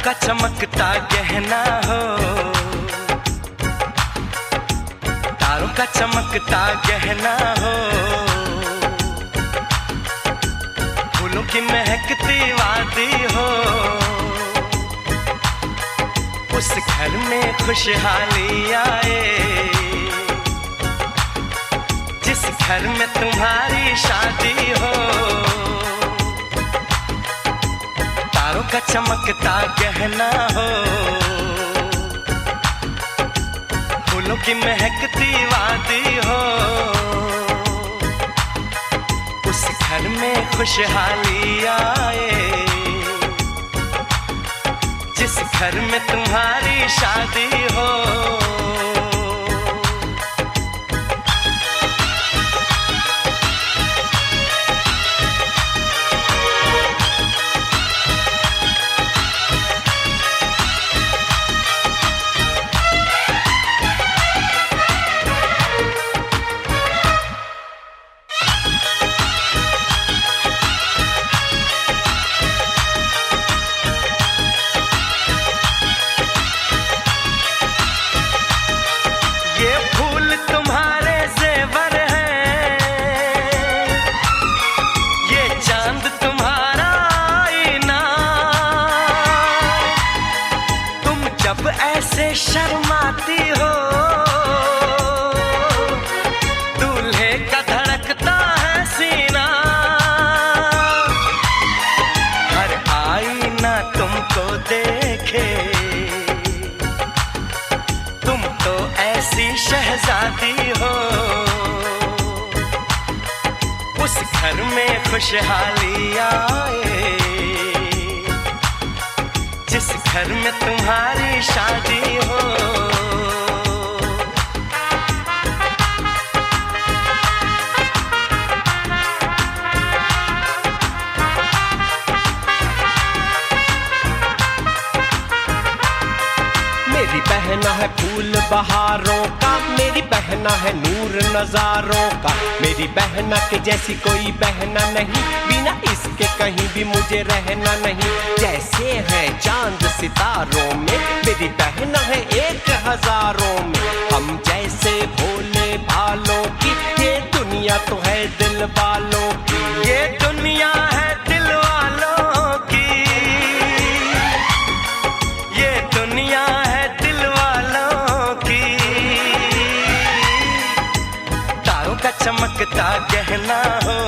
का चमकता गहना हो, तारों का चमकता गहना हो, फूलों की महकती वादी हो, उस घर में खुशहाली आए जिस घर में तुम्हारी शादी हो। तारों का चमकता गहना हो, फूलों की महकती वादी हो, उस घर में खुशहाली आए जिस घर में तुम्हारी शादी हो। जब ऐसे शर्माती हो, दूल्हे का धड़कता है सीना, हर आईना तुमको देखे, तुम तो ऐसी शहजादी हो, उस घर में खुशहाली आए जिस घर में तुम्हारी शादी हो। मेरी बहना है फूल बहारों का, मेरी बहना है नूर नजारों का, मेरी बहना के जैसी कोई बहना नहीं, बिना इसके कहीं भी मुझे रहना नहीं। जैसे है चांद सितारों में, मेरी बहना है 1000 में, हम जैसे भोले भालों की, ये दुनिया तो है दिल वालों की, ये दुनिया है दिल वालों की, ये दुनिया है दिल वालों की। तारों का चमकता गहना हो,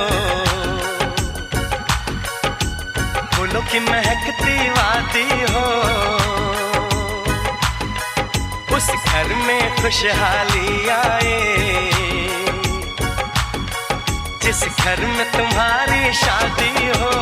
फूलों की महकती वादी हो, उस घर में खुशहाली आए जिस घर में तुम्हारी शादी हो।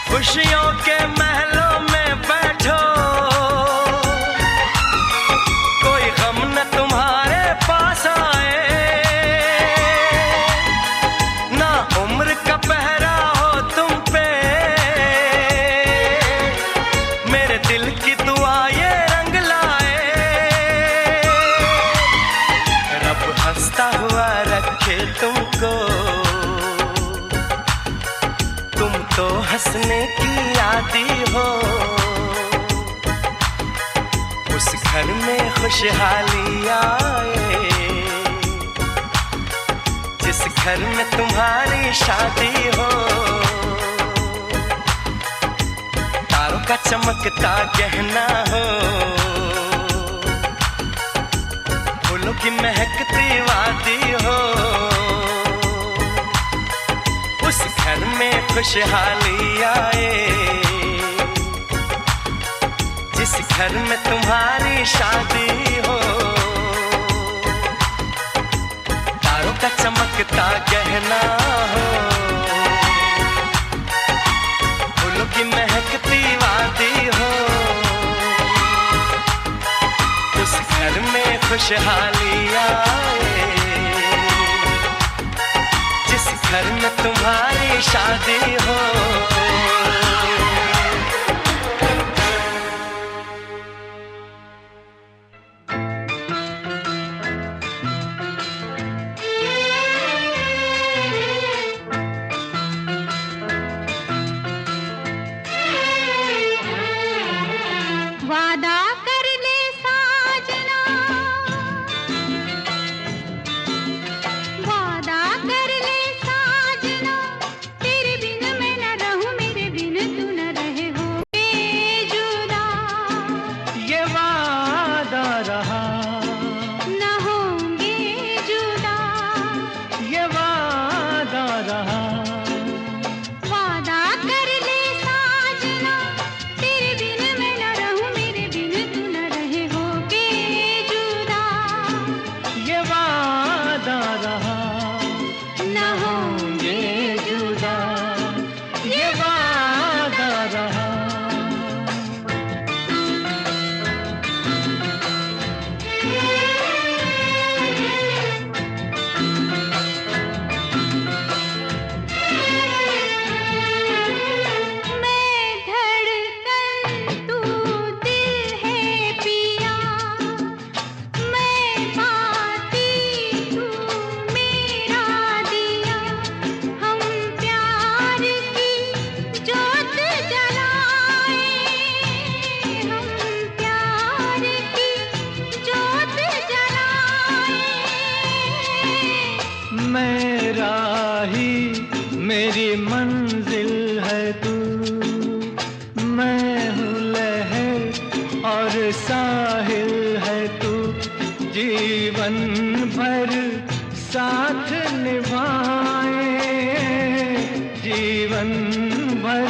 खुशियों के महलों में बैठो, कोई गम न तुम्हारे पास आए, ना उम्र का पहरा हो तुम पे, मेरे दिल की दुआ ये रंग लाए, रब हंसता हुआ रखे तुम हंसने की आदी हो, उस घर में खुशहाली आए, जिस घर में तुम्हारी शादी हो। तारों का चमकता गहना हो, फूलों की महकती वादी हो, उस घर में खुशहाली आए, जिस घर में तुम्हारी शादी हो। तारों का चमकता गहना हो, फूलों की महकती वादी हो, उस घर में खुशहाली आए, जिस घर में तुम्हारी शादी हो। वादा कर ले साजना, वादा कर ले साजना, तेरे बिन मैं न रहूं, मेरे बिन तू न रहे हो जुदा। ये वादा रहा, न होंगे जुदा, ये वादा रहा। वादा कर ले साजना, तेरे बिन मैं न रहूं, मेरे बिन तू न रहे हो जुदा। ये वादा रहा, न होंगे जुदा, ये वादा रहा। मैं धड़कन तू दिल है पिया, मैं बाती तू मेरा दिया। हम प्यार की जोत जलाए, हम प्यार की जोत जलाए। मेरा ही मेरी मंजिल है तू, मैं हूँ लहर और साहिल है तू। जीवन भर साथ निभाए, जीवन भर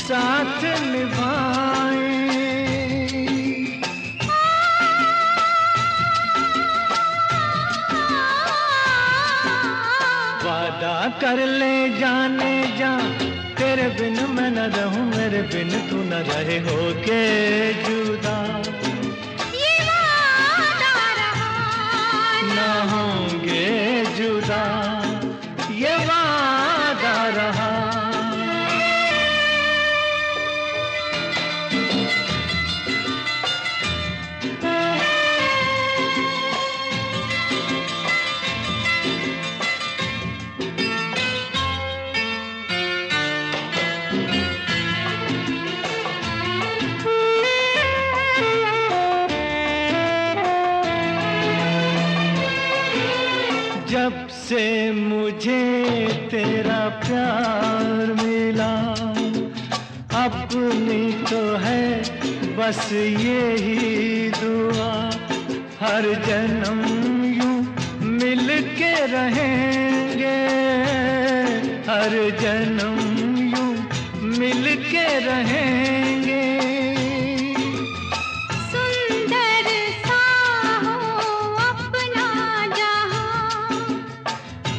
साथ निभाए। वादा कर ले जाने जा, तेरे बिन मैं न रहूं, मेरे बिन तू न रहे हो के जुदा। ये वादा रहा, न होंगे जुदा, ये वादा रहा। जब से मुझे तेरा प्यार मिला, अपनी तो है बस यही दुआ। हर जन्म यूं मिल के रहेंगे, हर जन्म यूं मिल के रहेंगे। सुंदर सा हो अपना जहां,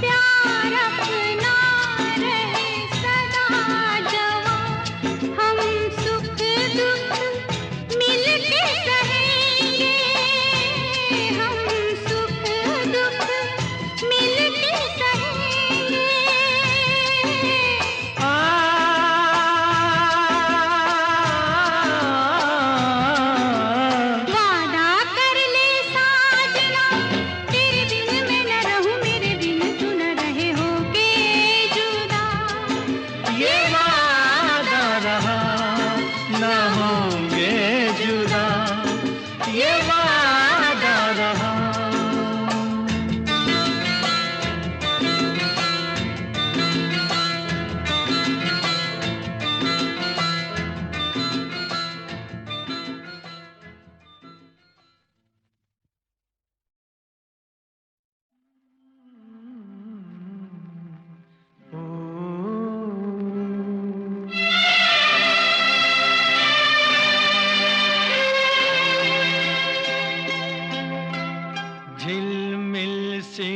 प्यार अपना रहे सदा जवां। हम सुख दुख मिल के सहेंगे, हम सुख दुख मिल के सहेंगे।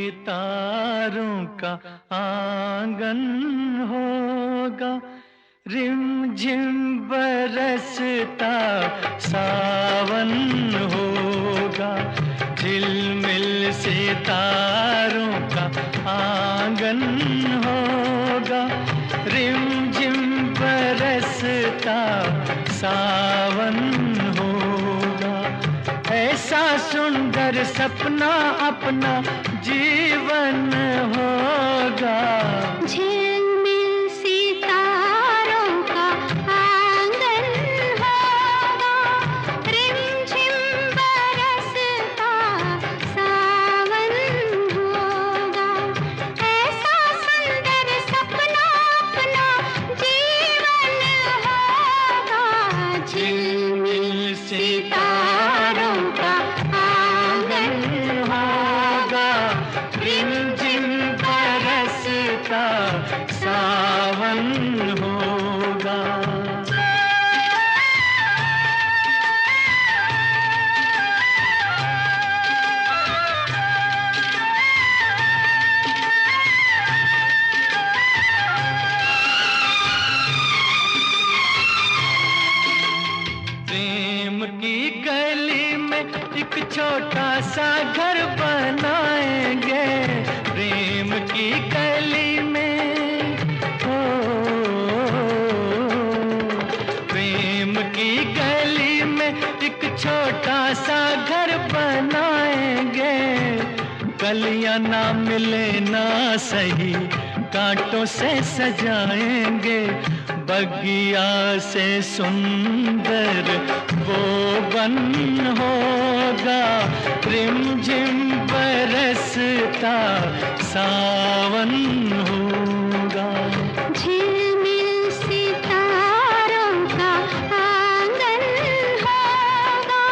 सितारों का आंगन होगा, रिमझिम बरसता सावन होगा। झिलमिल सितारों का आंगन होगा, रिमझिम बरसता सावन होगा। ऐसा सुंदर सपना अपना जीवन होगा। झिलमिल सितारों का आंगन होगा, रिमझिम बरसता सावन होगा। ऐसा सुंदर सपना अपना जीवन होगा। झिलमिल सितारों का आंगन होगा, रिमझिम बरसता सावन होगा। प्रेम की गली में एक छोटा सा घर बनाएंगे, प्रेम की गली में हो, प्रेम की गली में एक छोटा सा घर बनाएंगे। गलियां ना मिले ना सही, कांटों से सजाएंगे। बगिया से सुंदर वो बन होगा, रिमझिम बरसता सावन होगा। झिलमिल सितारों का आंगन होगा,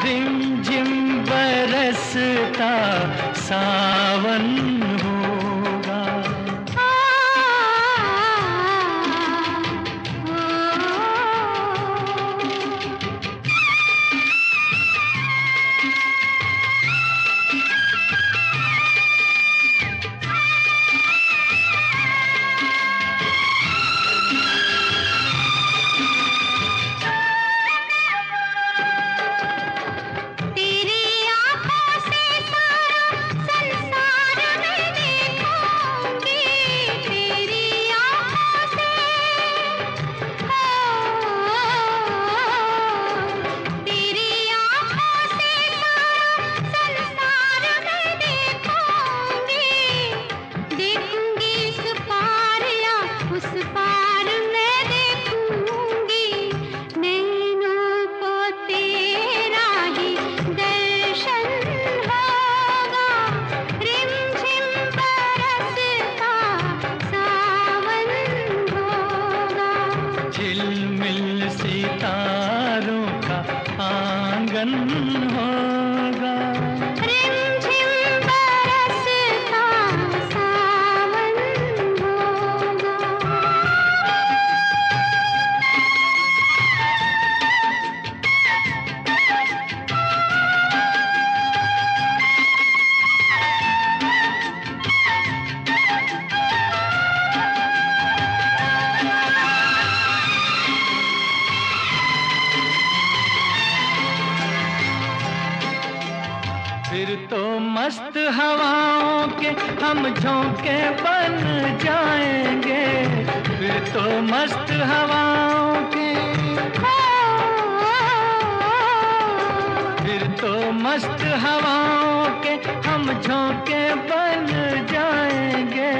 रिमझिम बरसता सावन होगा। तेरी आँखों से सारा संसार मैं देखूंगी, तेरी आँखों से तेरी आँखों से सारा संसार मैं देखूंगी। देखूंगी इस पार या उस पार मैं देखूंगी। नैनों को तेरा ही दर्शन होगा, रिमझिम बरसता सावन होगा। झिलमिल सितारों का आंगन होगा, रिमझिम बरसता सावन होगा। फिर तो मस्त हवाओं के हम झोंके बन जाएंगे। फिर तो मस्त हवाओं के, फिर तो मस्त हवाओं के हम झोंके बन जाएंगे।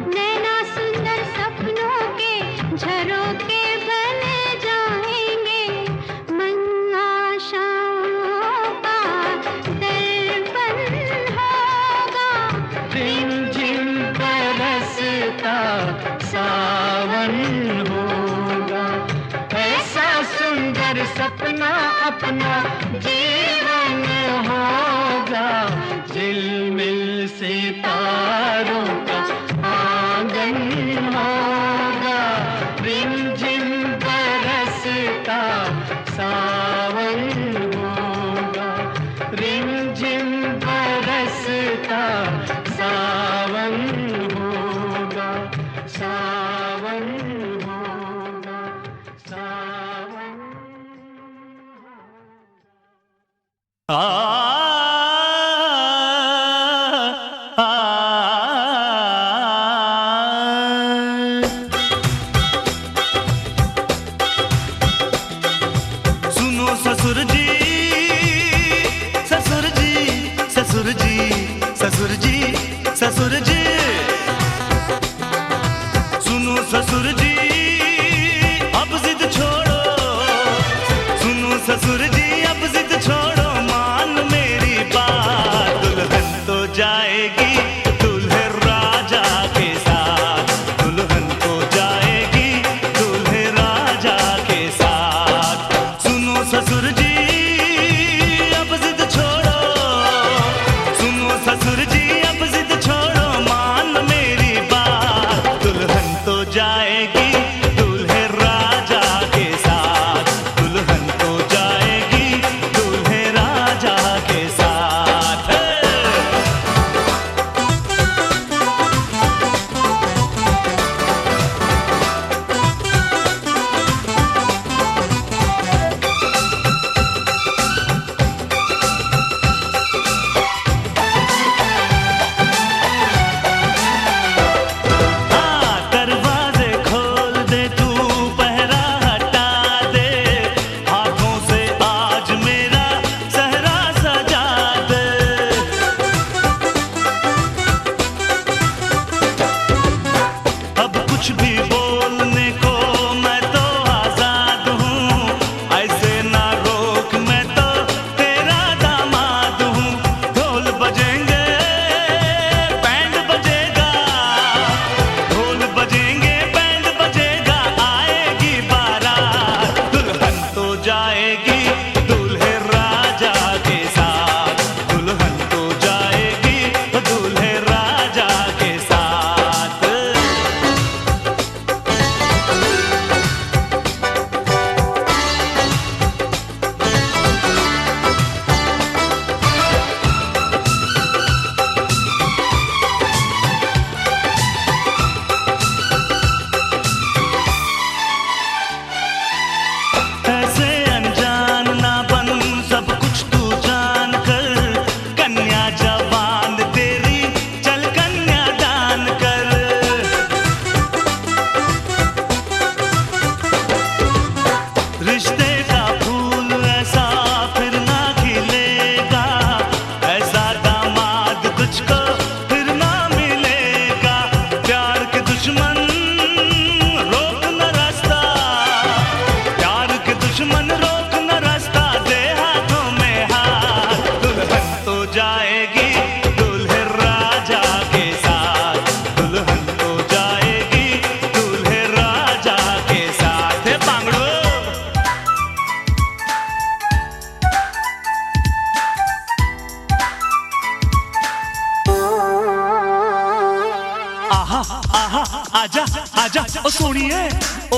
नैना सुंदर सपनों के झरोखे बन जाएंगे। मन आशाओं का दर्पण होगा, रिमझिम बरसता सावन होगा। ऐसा सुंदर सपना अपना जीवन होगा। झिलमिल सितारों का आंगन होगा, रिमझिम बरसता सावन होगा। रिमझिम बरसता जाएगी दूल्हे राजा के साथ, दुल्हन तो जाएगी दूल्हे राजा के साथ। सुनो ससुर जी अब जिद छोड़ो, सुनो ससुर जी अब जिद छोड़ो, मान मेरी बात, दुल्हन तो जाएगी दूल्हे राजा के साथ, दुल्हन तो जाएगी दूल्हे राजा के साथ। हाँ, दरवाजे खोल दे तू, पहरा हटा दे, हाथों से आज मेरा सहरा सजा दे। अब कुछ भी बोलने को मैं तो आजाद हूँ, ऐसे ना रोक मैं तो तेरा दामाद हूँ। ढोल बजेंगे बैंड बजेगा, ढोल बजेंगे बैंड बजेगा, आएगी बारात, दुल्हन तो जाएगी दूल्हे राजा के साथ, दुल्हन तो जाएगी दूल्हे राजा के साथ। ऐसे अनजान ना बन, सब कुछ तू जान कर, कन्या जवान तेरी चल कन्या दान कर। रिश्ते का फूल ऐसा फिर ना खिलेगा, ऐसा दामाद तुझको फिर ना मिलेगा। प्यार के दुश्मन रोक न रास्ता, प्यार के दुश्मन रोक न रास्ता, दे हाथों में हाथ, दुल्हन तो जाएगी दूल्हे राजा के साथ, दुल्हन तो जाएगी दूल्हे राजा के साथ। हे बांगड़ो, आहा आहा आजा आजा ओ सोनिए,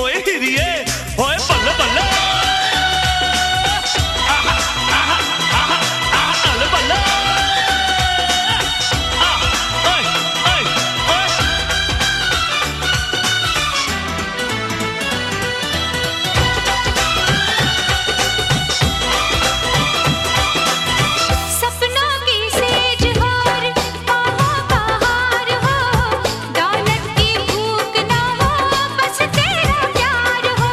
ओए हिरिए, ओए बल्ले बल्ले, आहा आहा आहा आहा बल्ले बल्ले, ओए ओए ओए। सपनों की सेज और बाहों का हार हो, दौलत की भूख ना हो, बस तेरा प्यार हो।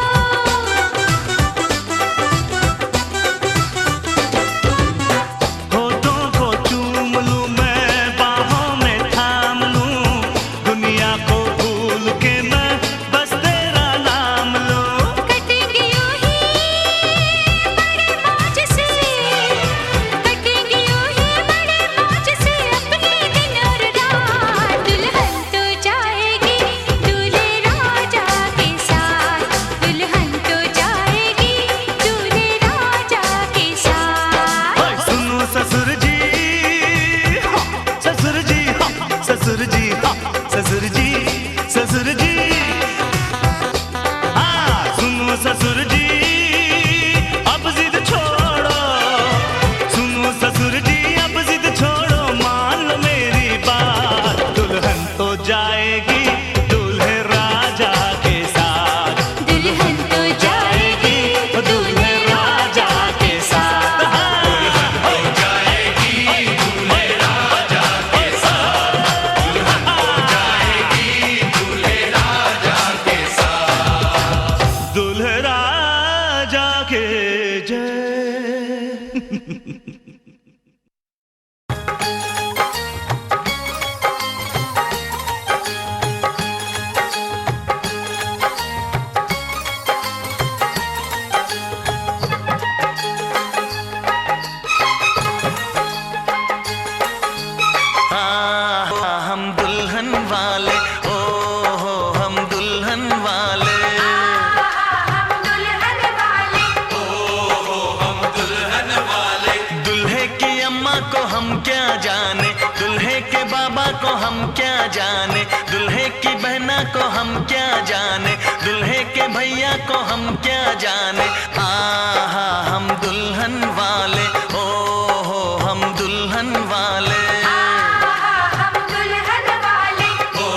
को हम क्या जाने, दुल्हे की बहना को हम क्या जाने, दुल्हे के भैया को हम क्या जाने। आहा हम दुल्हन वाले, ओ हो हम दुल्हन वाले, हम दुल्हन वाले, ओ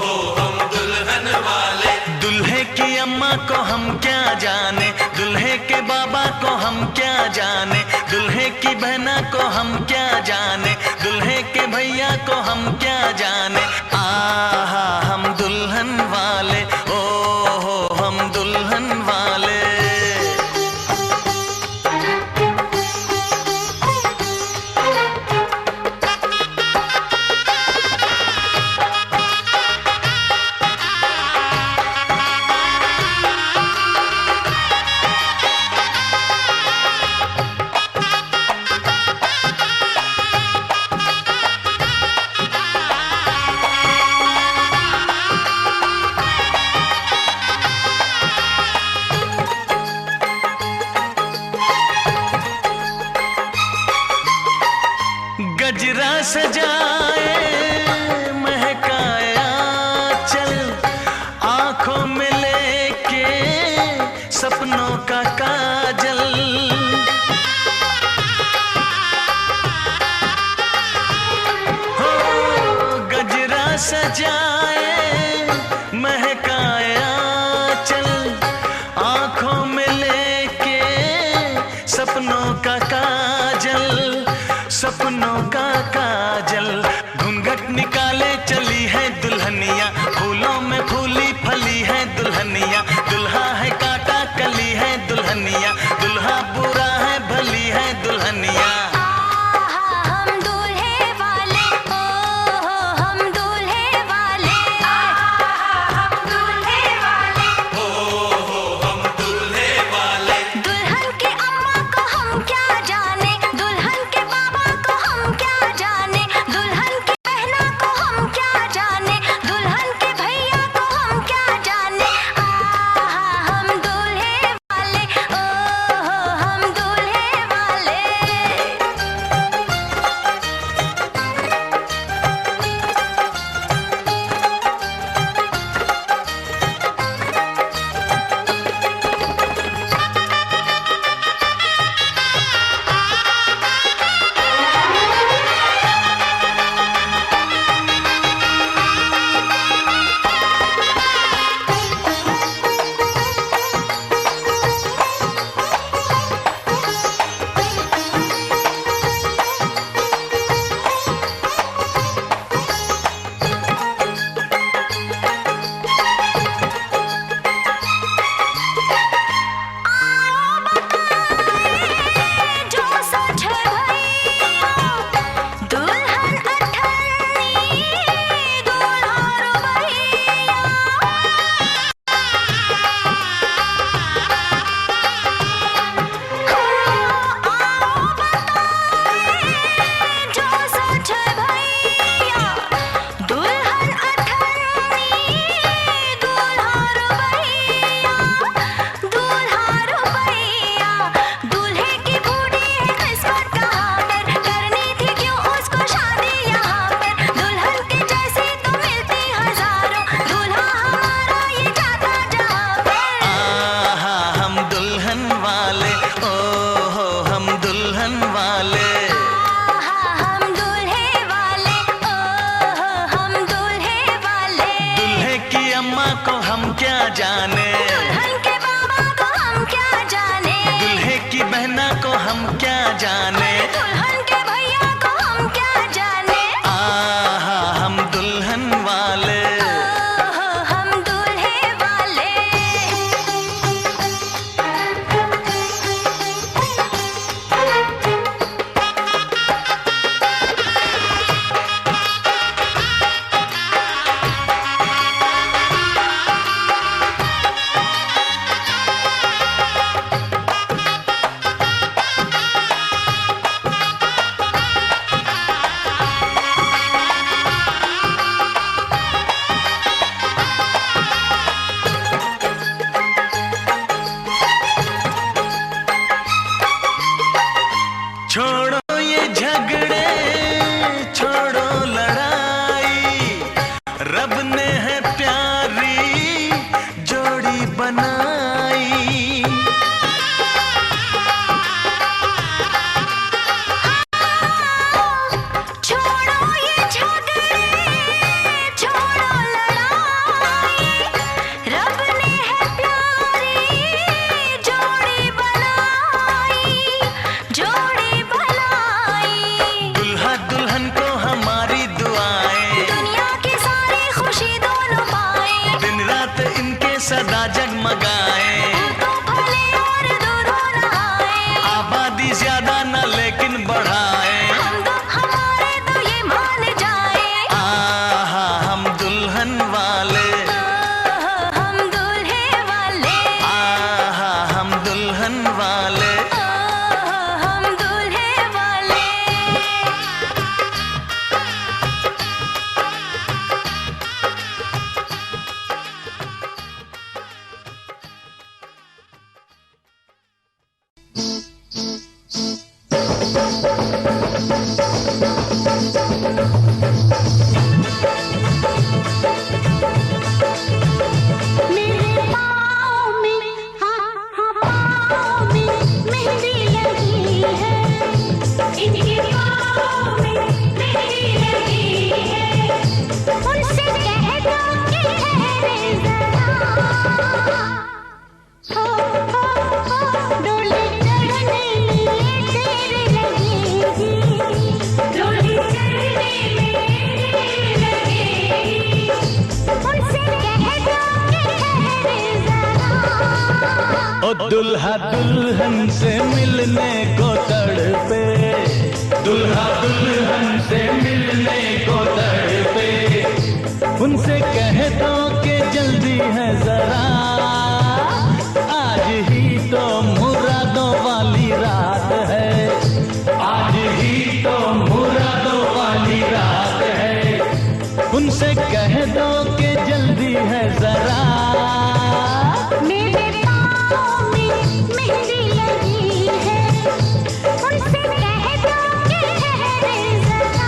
हो हम दुल्हन वाले। दुल्हे की अम्मा को हम क्या जाने, दुल्हे के बाबा को हम क्या जाने, दुल्हे की बहना को हम क्या जाने, दुल्हे के भैया को हम क्या जाने। आहा हम दुल्हन वाले, ओ हो हम दुल्हन वाले। गजरा सजाए महकाए आंचल, आंखों में लेके सपनों का काजल। हो गजरा सजाए महकाए आंचल, आंखों में लेके सपनों का काजल, सपनों का काजल। घूंघट निकाले चली है दुल्हनिया, फूलों में फूली फली है दुल्हनिया, दुल्हा है काटा कली है दुल्हनिया, दुल्हा बुरा है भली है दुल्हनिया। हम दूल्हे वाले, ओ हो हम दूल्हे वाले, हम दूल्हे वाले, ओ हो हम दुल्हे वाले। दुल्हन की अम्मा को हम क्या जाने, दुल्हन के बाबा को हम क्या जाने, दुल्हन की बहना को हम क्या जाने, दुल्हन के भैया को हम क्या जाने। आहा हम दूल्हे वाले, ओ हो हम दूल्हे वाले। जो सच है भैया, दुल्हन अठन्नी, दूल्हा रुपैया। आओ बताए, जो सच है भैया, दुल्हन अठन्नी, दूल्हा रुपैया, दूल्हा रुपैया। दूल्हे की बूढ़ी है किस्मत कहाँ पर, करनी थी क्यों उसको शादी यहाँ पर। दुल्हन के जैसी तो मिलती हजारों, दूल्हा हमारा ये जाता जहाँ पर। आहा हम दुल्हन वाले, ओ हो हम दुल्हन वाले। आहा हम दूल्हे वाले, ओ हो हम दूल्हे वाले। दुल्हे की अम्मा को हम क्या जाने, दुल्हन के बाबा को हम क्या जाने, दुल्हे की बहना को हम क्या जाने। दुल्हन के भैया को हम क्या जाने। आहा हम दुल्हन वाले। ओ हो हम दूल्हे वाले। रब ने है प्यारी जोड़ी बनाई। छोड़ो ये झगड़े, छोड़ो लड़ाई, रब ने है प्यारी जोड़ी बनाई, जोड़ी बनाई। दुल्हा दुल्हन को हमारी दुआएं, दुनिया की सारी खुशी दोनों पाए, दिन रात इनके सदा जगमगाए। तो भले और दोनों नहाए, आबादी ज्यादा न लेकिन बढ़ाए। हम तो हमारे तो ये मान जाए। आहा हम दुल्हन वाले, हम दूल्हे वाले, आहा हम दुल्हन वाले। हम दूल्हे वाले। मेरे पाँव में, हाँ पाँव में मेहंदी लगी है, इनके पाँव में मेहंदी लगी है। उनसे कह दो कि ठहरे जरा, डोली चढ़ने में देर लगेगी, डोली चढ़ने में देर लगेगी। उनसे कह दो कि ठहरे जरा। ओ दुल्हा दुल्हन से मिलने को तड़पे, दुल्हा दुल्हन से मिलने को तड़पे। उनसे कह दो कि जल्दी है जरा, आज ही तो मुरादों वाली रात है, आज ही तो मुरादों वाली रात है। उनसे कह दो कि जल्दी है जरा। मेरे पाँव में मेहंदी लगी है, उनसे कह दो कि ठहरे जरा।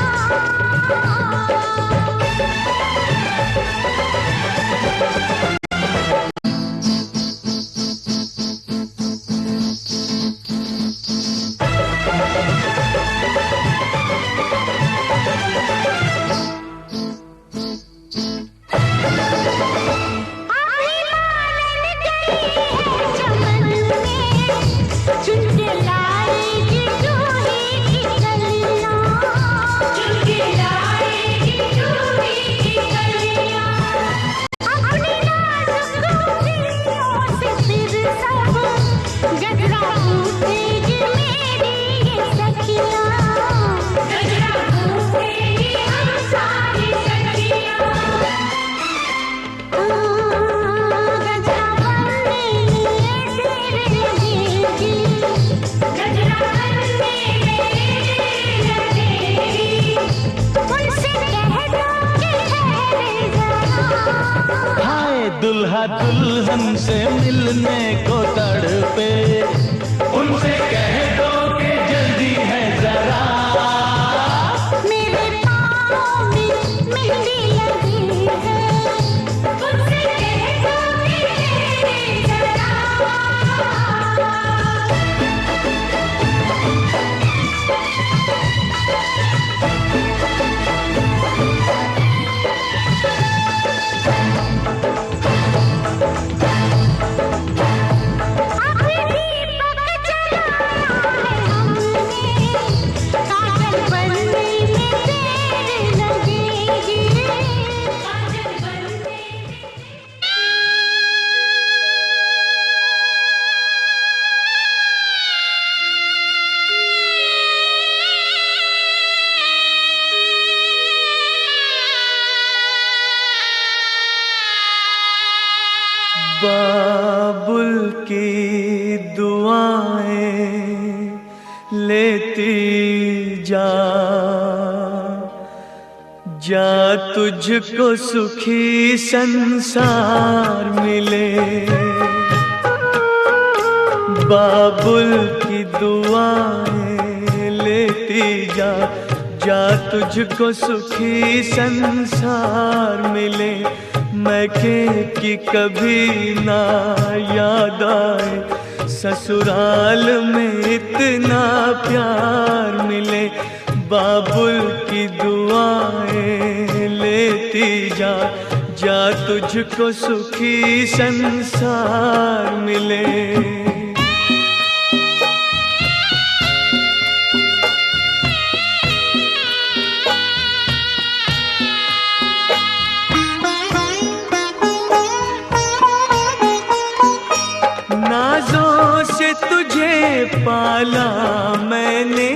दुल्हा दुल्हन से मिलने को तड़पे, उनसे कह दो कि जल्दी है जरा। मेरे पाँव में मेहंदी लगी है, उनसे कह दो कि ठहरे जरा। बाबुल की दुआएं लेती जा, जा तुझको सुखी संसार मिले। बाबुल की दुआएं लेती जा, जा तुझको सुखी संसार मिले, मैके की कभी ना याद आए। ससुराल में इतना प्यार मिले, बाबुल की दुआएं लेती जा, जा तुझको सुखी संसार मिले। नाज़ों से तुझे पाला मैंने,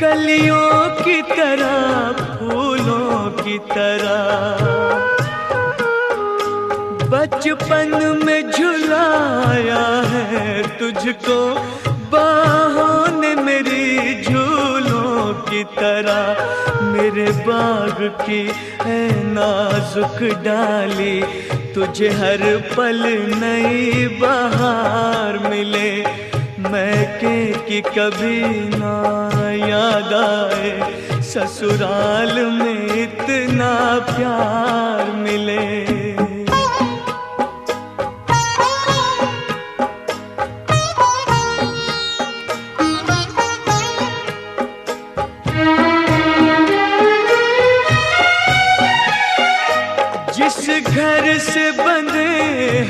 कलियों की तरह फूलों की तरह, बचपन में झुलाया है तुझको बाहों ने मेरी झूलों की तरह। मेरे बाग की है नाजुक डाली, तुझे हर पल नई बहार मिले, मैके की कभी ना याद आए। ससुराल में इतना प्यार मिले। जिस घर से बंधे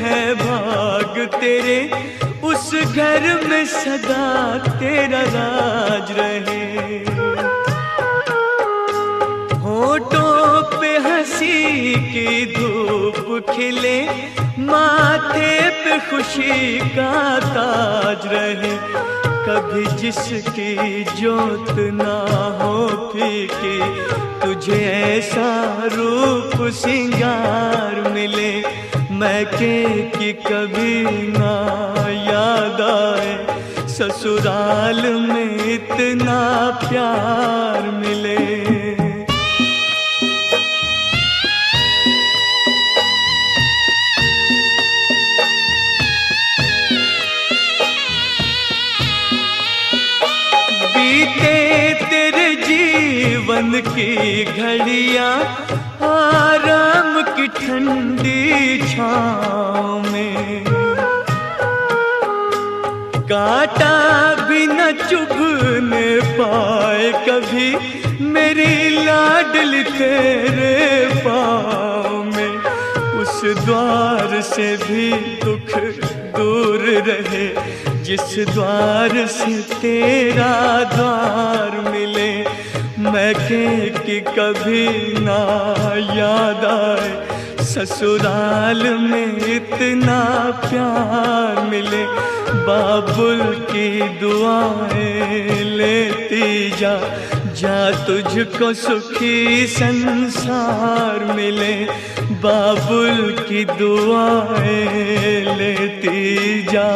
हैं भाग तेरे, उस घर में सदा तेरा राज रहे। होठों पे हंसी की धूप खिले, माथे पे खुशी का ताज रहे। कभी जिसकी जोत ना हो फीकी, तुझे ऐसा रूप सिंगार मिले, मैके की कभी ना याद आए। ससुराल में इतना प्यार मिले। बीते तेरे जीवन की घड़ियां आराम की ठंडी छाँव में, कांटा भी न चुभने पाए कभी मेरी लाडली तेरे पाँव में। उस द्वार से भी दुख दूर रहे, जिस द्वार से तेरा द्वार मिले, मैके की कभी ना याद आए। ससुराल में इतना प्यार मिले, बाबुल की दुआएं लेती जा, जा तुझको सुखी संसार मिले, बाबुल की दुआएं लेती जा।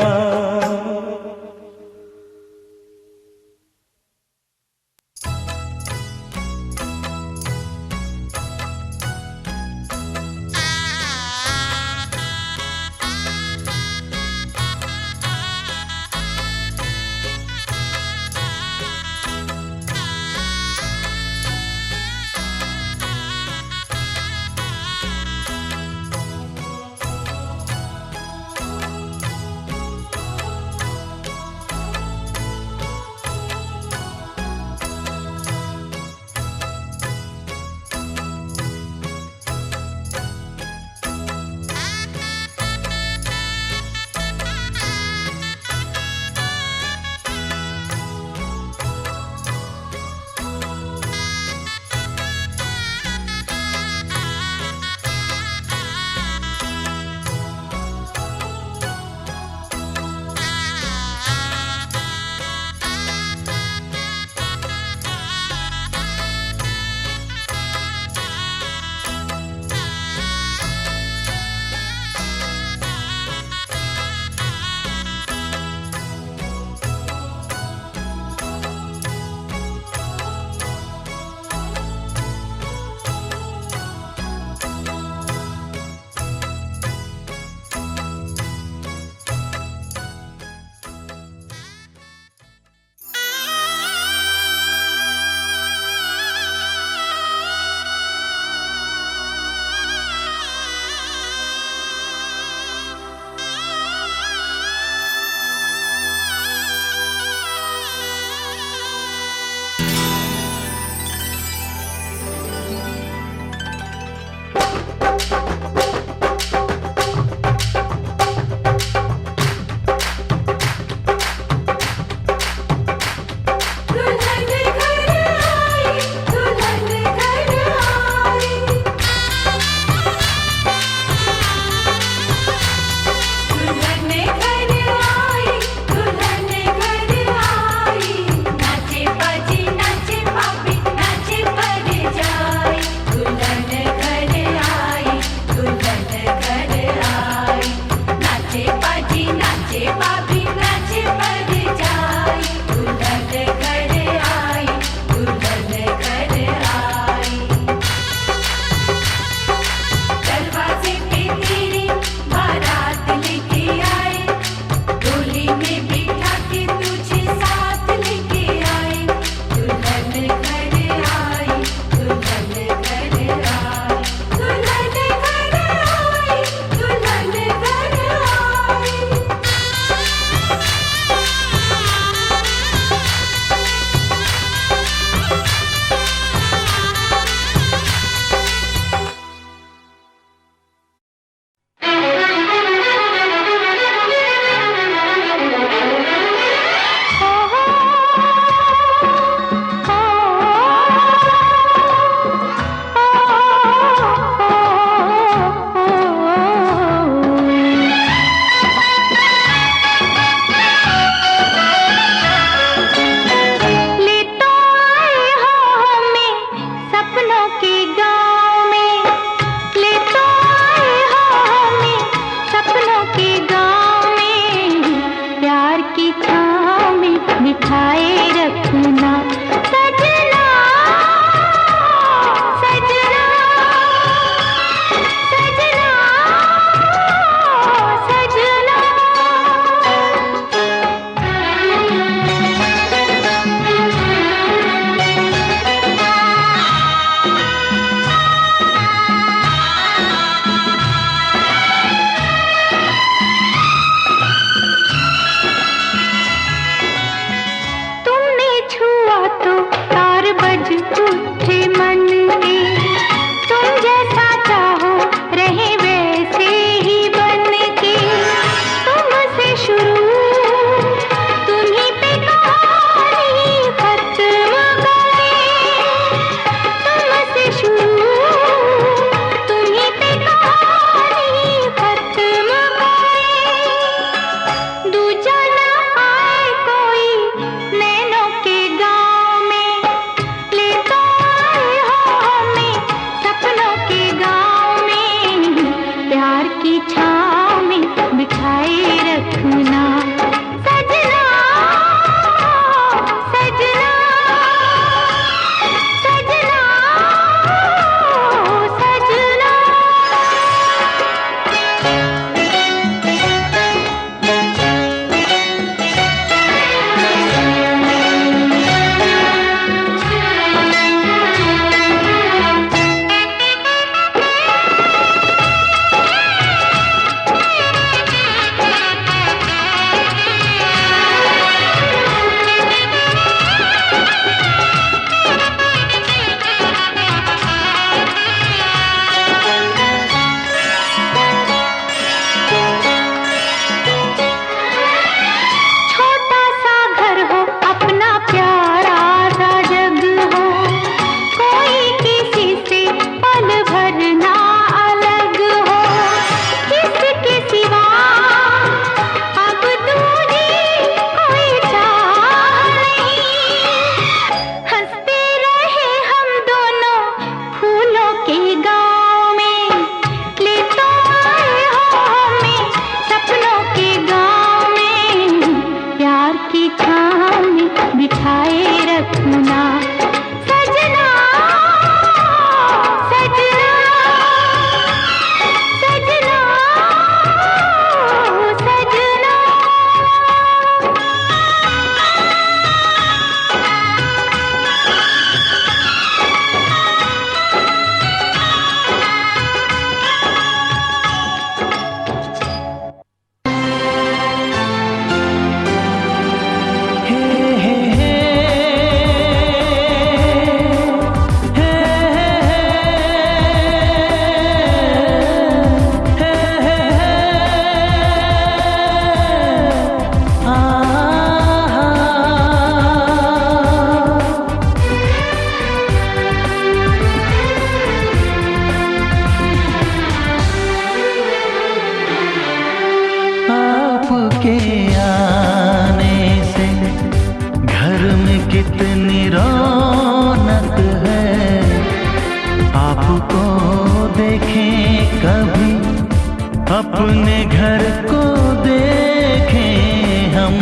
अपने घर को देखें हम।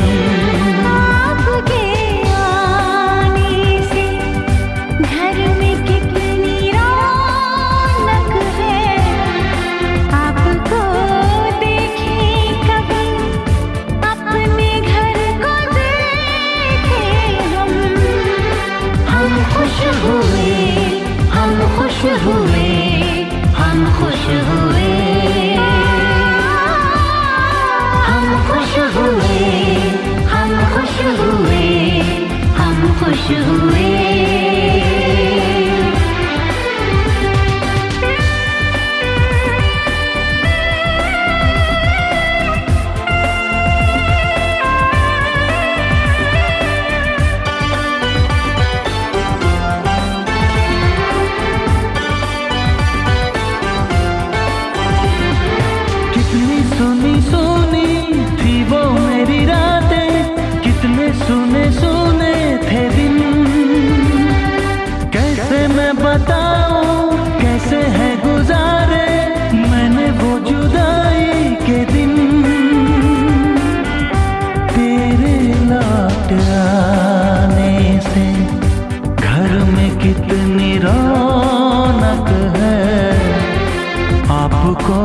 आपके आने से घर में कितनी रौनक है, आपको देखें कभी अपने घर को देखें हम। हम खुश हुए, हम खुश हुए, हम खुश हुए, हम खुश हुए, हम खुश हुए, हम खुश हुए। कितनी सुनी सुनी थी वो मेरी रातें, कितने सुने सुने थे दिन। कैसे मैं बताऊं कैसे है गुजारे मैंने वो जुदाई के दिन। तेरे लौट आने से घर में कितनी रौनक है, आपको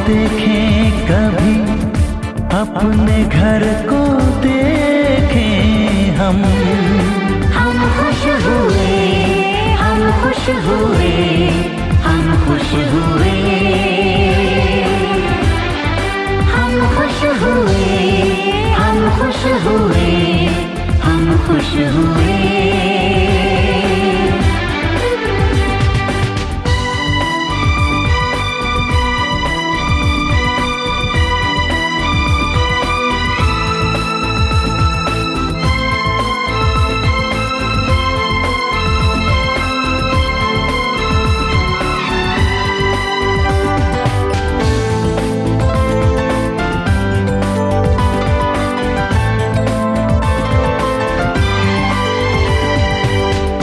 देखें कभी अपने घर को देखें हम। हम खुश हुए, हम खुश हुए, हम खुश हुए, हम खुश हुए, हम खुश हुए, हम खुश हुए।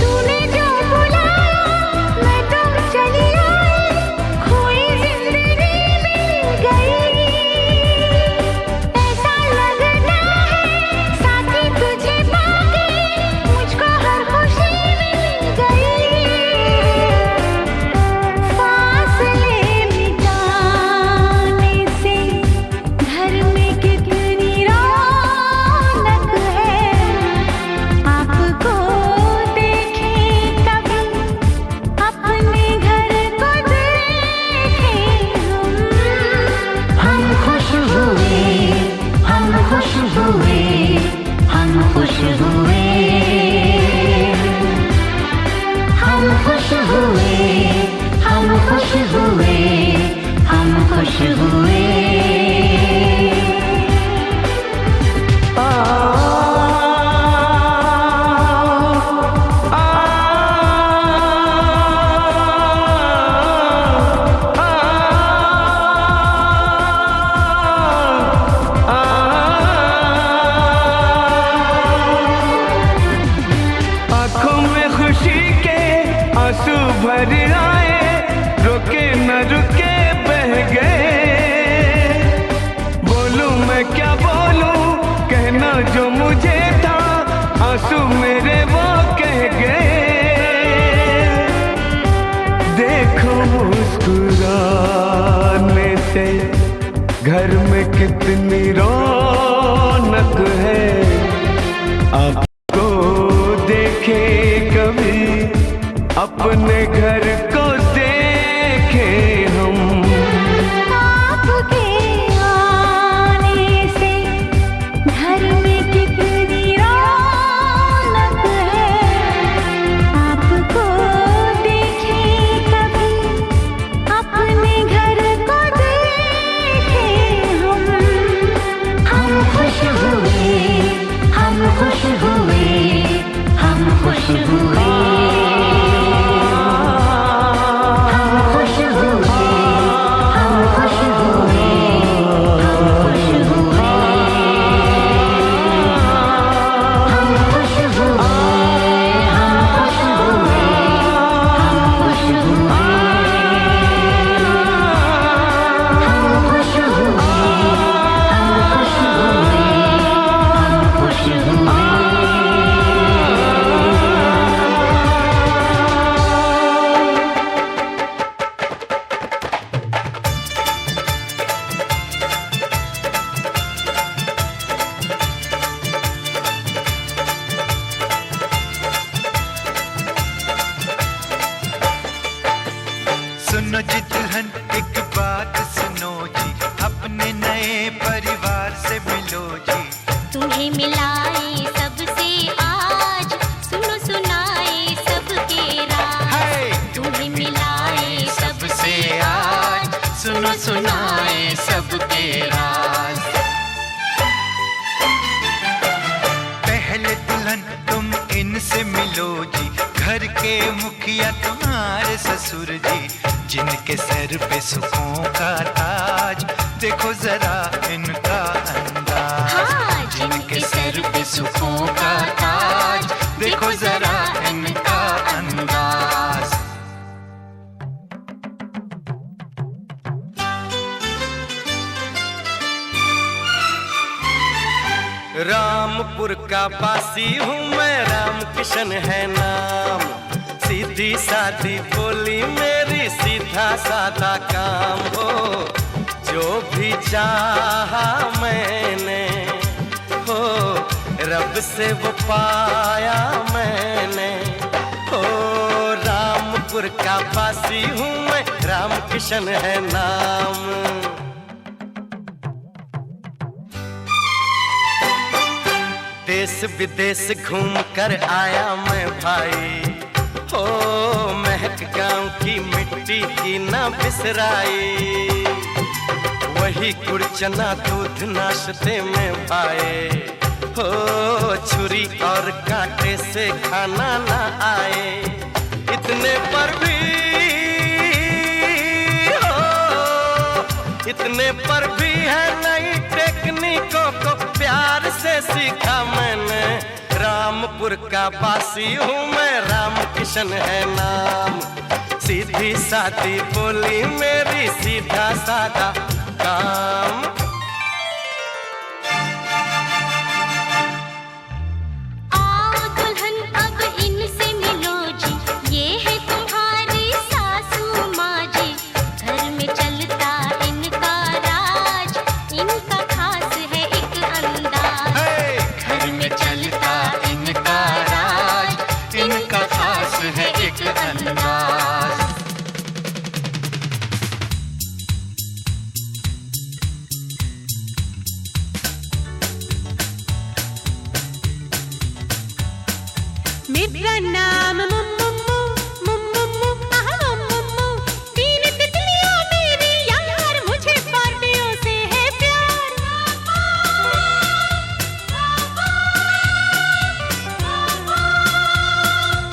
तूने जो बुलाया मैं तो चली आई, खोई जिंदगी मिल गई। ऐसा लगता है साथी तुझे पाके मुझको हर खुशी मिल गई। फासले मिटाने से घर में कितनी रौनक है, आपको देखें कभी अपने घर को देखें हम। हम खुश हुए, हम खुश हुए, हम खुश हुए, हम खुश हुए, हम खुश हुए, हम खुश हुए। आंखों में खुशी के आंसू भर आए, रुके न रुके बह गए। बोलूं मैं क्या बोलूं, कहना जो मुझे था आंसू मेरे वो कह गए। देखो मुस्कुराने से घर में कितनी रौनक है, आपको देखे कभी अपने घर को देखें हम। आपके आने से घर में कितनी रौनक सुनो जी दुल्हन एक बात सुनो जी, अपने नए परिवार से मिलो जी। तुम्हें मिलाए सबसे आज, सुनो सुनाए सबके राज। तुम्हें मिलाए सबसे आज, सुनो सुनाए सबके राज। पहले दुल्हन तुम इनसे मिलो जी, घर के मुखिया तुम्हारे ससुर जी, जिनके सर पे सुखों का ताज, देखो जरा इनका अंदाज। हाँ, जिनके सर पे सुखों का ताज, देखो जरा इनका अंदाज। रामपुर का बासी हूँ मैं, राम किशन है नाम। सीधी सादी बोली मेरी, सीधा सादा काम हो। जो भी चाहा मैंने हो, रब से वो पाया मैंने हो। रामपुर का बासी हूँ मैं, राम किशन है नाम। देश विदेश घूम कर आया मैं भाई हो, महक गांव की मिट्टी की ना बिसराई। वही गुड़ चना दूध नाश्ते में पाए हो, छुरी और कांटे से खाना ना आए। इतने पर भी हो, इतने पर भी है नई टेक्निकों को प्यार से सीखा मैंने। रामपुर का बासी हूँ मैं, राम किशन है नाम। सीधी सादी बोली मेरी, सीधा सादा काम।